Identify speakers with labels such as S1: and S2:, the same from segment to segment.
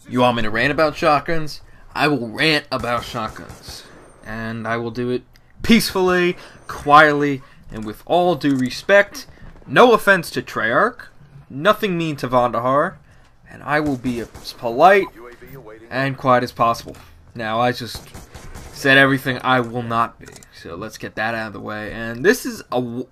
S1: You want me to rant about shotguns? I will rant about shotguns. And I will do it peacefully, quietly, and with all due respect. No offense to Treyarch, nothing mean to Vandahar, and I will be as polite and quiet as possible. Now, I just said everything I will not be, so let's get that out of the way. And this is a 1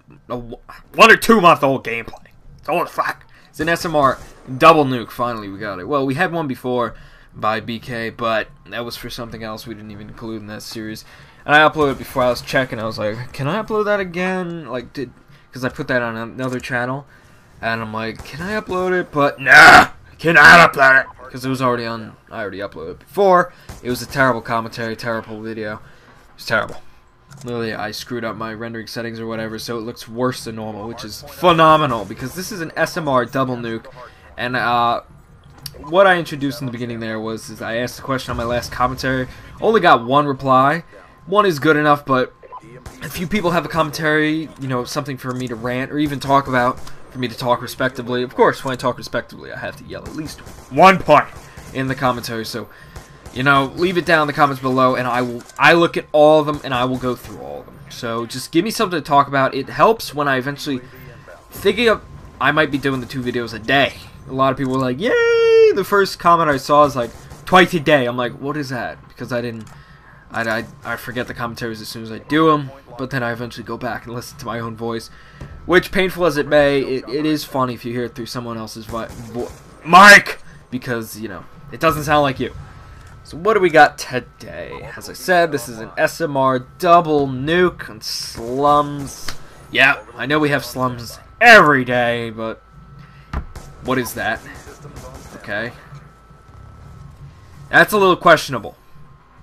S1: or 2 month old gameplay. Oh, fuck. It's an SMR double nuke. Finally, we got it. Well, we had one before by BK, but that was for something else we didn't even include in that series. And I uploaded it before I was checking. I was like, can I upload that again? Like, because I put that on another channel, and I'm like, can I upload it? But nah, cannot upload it because it was already on. I already uploaded it before. It was a terrible commentary, terrible video. It was terrible. Literally, I screwed up my rendering settings or whatever, so it looks worse than normal, which is phenomenal because this is an SMR double nuke. And what I introduced in the beginning there was I asked a question on my last commentary. Only got 1 reply. 1 is good enough, but if few people have a commentary, you know, something for me to rant or even talk about, for me to talk respectively. Of course, when I talk respectively, I have to yell at least 1 point in the commentary. So, you know, leave it down in the comments below, and I look at all of them, and I will go through all of them. So just give me something to talk about. It helps when I eventually thinking of I might be doing the 2 videos a day. A lot of people were like, "Yay!" The first comment I saw is like twice a day. I'm like, what is that? Because I forget the commentaries as soon as I do them, but then I eventually go back and listen to my own voice, which, painful as it may, it is funny if you hear it through someone else's mic, because, you know, it doesn't sound like you. So what do we got today? As I said, this is an SMR double nuke on slums. Yeah, I know we have slums every day, but what is that? Okay. That's a little questionable.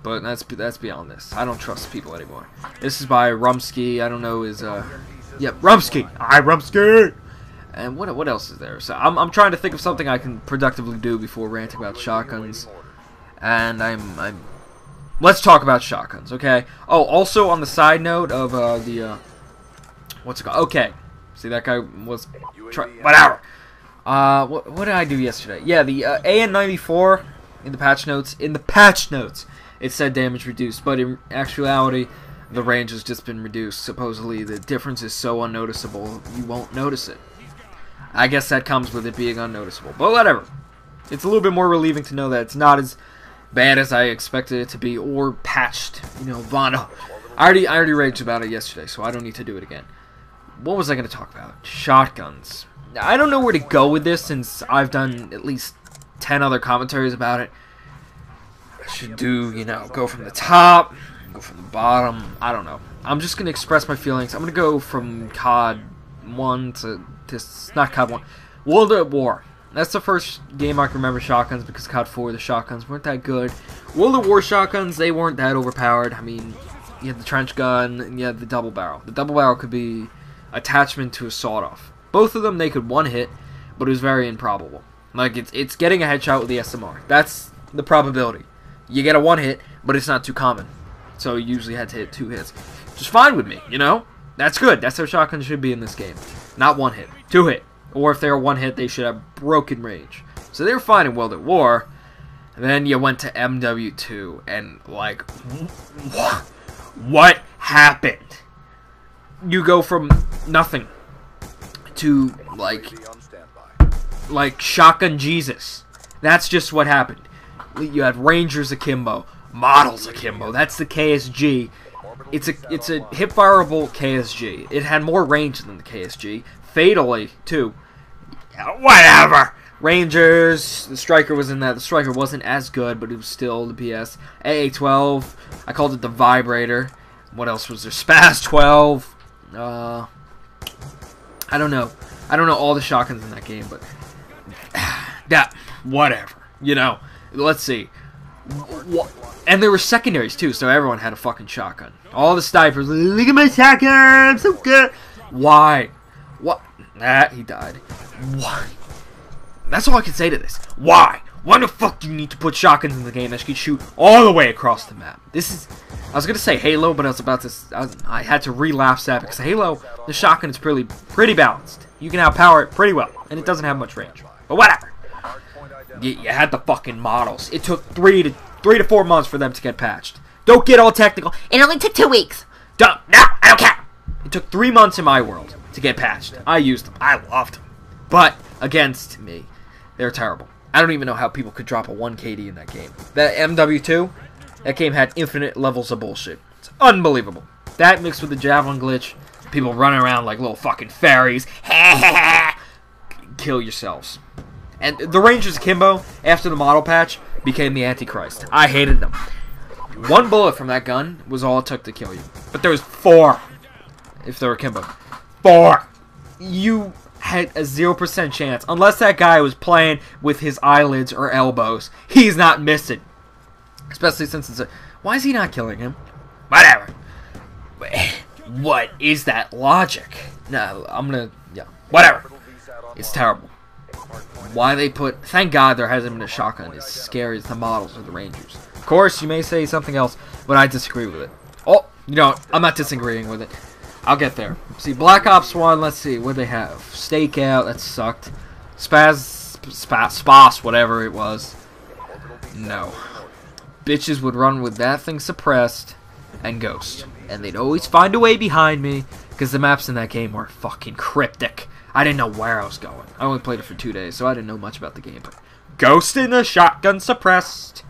S1: But that's beyond this. I don't trust people anymore. This is by Rumsky. I don't know his yep, Rumsky. Rumsky. And what else is there? So I'm trying to think of something I can productively do before ranting about shotguns. And let's talk about shotguns, okay? Oh, also on the side note of the what's it called? Okay. See, that guy was whatever. What did I do yesterday? Yeah, the AN94 in the patch notes. It said damage reduced, but in actuality, the range has just been reduced. Supposedly, the difference is so unnoticeable, you won't notice it. I guess that comes with it being unnoticeable, but whatever. It's a little bit more relieving to know that it's not as bad as I expected it to be, or patched. You know, Vana. I already raged about it yesterday, so I don't need to do it again. What was I going to talk about? Shotguns. I don't know where to go with this, since I've done at least 10 other commentaries about it. I should do, you know, go from the top, go from the bottom. I don't know. I'm just going to express my feelings. I'm going to go from COD 1 to not COD 1. World at War. That's the first game I can remember shotguns, because COD 4, the shotguns weren't that good. World at War shotguns, they weren't that overpowered. I mean, you had the trench gun, and you had the double barrel. The double barrel could be attachment to a sawed-off. Both of them, they could one hit, but it was very improbable. Like, it's getting a headshot with the SMR. That's the probability. You get a 1 hit, but it's not too common. So you usually had to hit 2 hits. Which is fine with me, you know? That's good. That's how shotguns should be in this game. Not 1 hit. 2 hit. Or if they're 1 hit, they should have broken range. So they were fine in World at War. And then you went to MW2. And, like, what happened? You go from nothing to, like Shotgun Jesus. That's just what happened. You had Rangers akimbo, Models akimbo. That's the KSG. It's a hip-fireable KSG. It had more range than the KSG. Fatally, too. Whatever. Rangers. The Striker was in that. The Striker wasn't as good, but it was still the PS. AA-12. I called it the Vibrator. What else was there? Spaz 12. I don't know. I don't know all the shotguns in that game, but whatever. You know. Let's see. And there were secondaries too, so everyone had a fucking shotgun. All the snipers, look at my shotgun, I'm so good. Why? What? He died. Why? That's all I can say to this. Why? Why the fuck do you need to put shotguns in the game that you can shoot all the way across the map? This is... I was gonna say Halo, but I was about to... I had to relapse that, because Halo, the shotgun is pretty balanced. You can outpower it pretty well, and it doesn't have much range. But whatever. You had the fucking models. It took 3 to 4 months for them to get patched. Don't get all technical. It only took 2 weeks. No, I don't care. It took 3 months in my world to get patched. I used them. I loved them. But against me, they're terrible. I don't even know how people could drop a 1 KD in that game. That MW2, that game had infinite levels of bullshit. It's unbelievable. That mixed with the Javelin glitch, people running around like little fucking fairies. Kill yourselves. And the Rangers Akimbo, after the model patch, became the Antichrist. I hated them. 1 bullet from that gun was all it took to kill you. But there was 4 if they were Akimbo. 4! You had a 0% chance. Unless that guy was playing with his eyelids or elbows, he's not missing. Especially since it's a... Why is he not killing him? Whatever. What is that logic? No, I'm gonna... Yeah, whatever. It's terrible. Why they put... Thank God there hasn't been a shotgun as scary as the models of the Rangers. Of course, you may say something else, but I disagree with it. Oh, you know, I'm not disagreeing with it. I'll get there. See, Black Ops 1, let's see, what they have? Stakeout, that sucked. Spas, whatever it was. No. Bitches would run with that thing suppressed and Ghost. And they'd always find a way behind me, because the maps in that game were fucking cryptic. I didn't know where I was going. I only played it for 2 days, so I didn't know much about the game. But Ghost in the shotgun suppressed.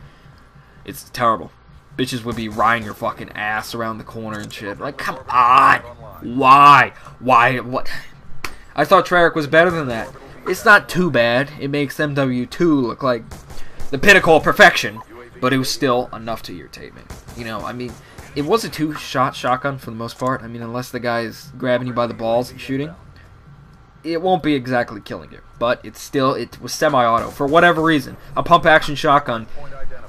S1: It's terrible. Bitches would be riding your fucking ass around the corner and shit. Like, come on. Why? Why? What? I thought Treyarch was better than that. It's not too bad. It makes MW2 look like the pinnacle of perfection. But it was still enough to irritate me. You know, I mean, it was a 2-shot shotgun for the most part. I mean, unless the guy is grabbing you by the balls and shooting, it won't be exactly killing you. But it was semi-auto. For whatever reason, a pump-action shotgun,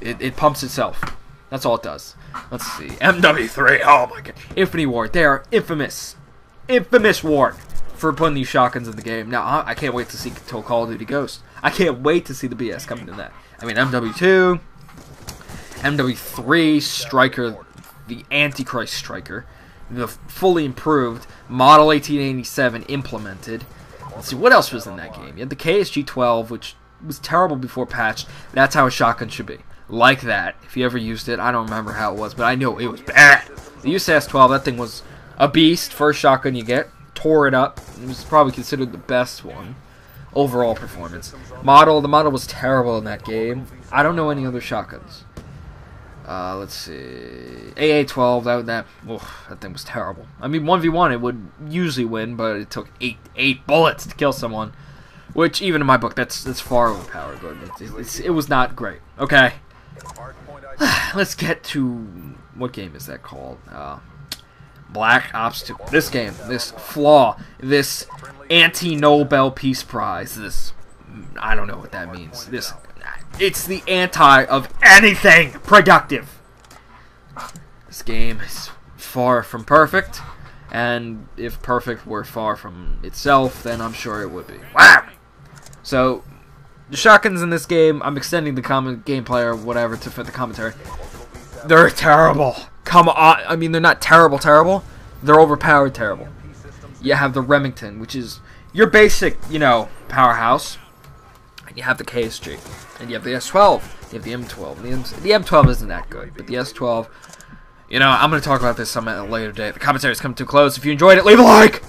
S1: it pumps itself. That's all it does. Let's see. MW3. Oh my god. Infinity Ward. They are infamous. Infamous Ward for putting these shotguns in the game. Now, I can't wait to see Call of Duty Ghost. I can't wait to see the BS coming in that. I mean, MW2, MW3, Striker, the Antichrist Striker, the fully improved Model 1887 implemented. Let's see, what else was in that game? You had the KSG-12, which was terrible before patch. That's how a shotgun should be. Like that. If you ever used it, I don't remember how it was, but I know it was bad. The USAS-12, that thing was a beast. First shotgun you get. Tore it up. It was probably considered the best one. Overall performance. The model was terrible in that game. I don't know any other shotguns. Let's see. AA-12, that thing was terrible. I mean, 1v1 it would usually win, but it took 8 bullets to kill someone. Which, even in my book, that's far overpowered. But it was not great. Okay. Let's get to... What game is that called? Black Ops 2. This game, this flaw, this anti-Nobel Peace Prize, this... I don't know what that means. It's the anti of anything productive. This game is far from perfect, and if perfect were far from itself, then I'm sure it would be. Wow! So, the shotguns in this game, I'm extending the gameplay or whatever to fit the commentary. They're terrible. Come on. I mean, they're not terrible. They're overpowered terrible. You have the Remington, which is your basic, you know, powerhouse. And you have the KSG. And you have the S12. You have the M12. The M12 isn't that good, but the S12... You know, I'm going to talk about this some at a later date. The commentary is coming to a close. If you enjoyed it, leave a like!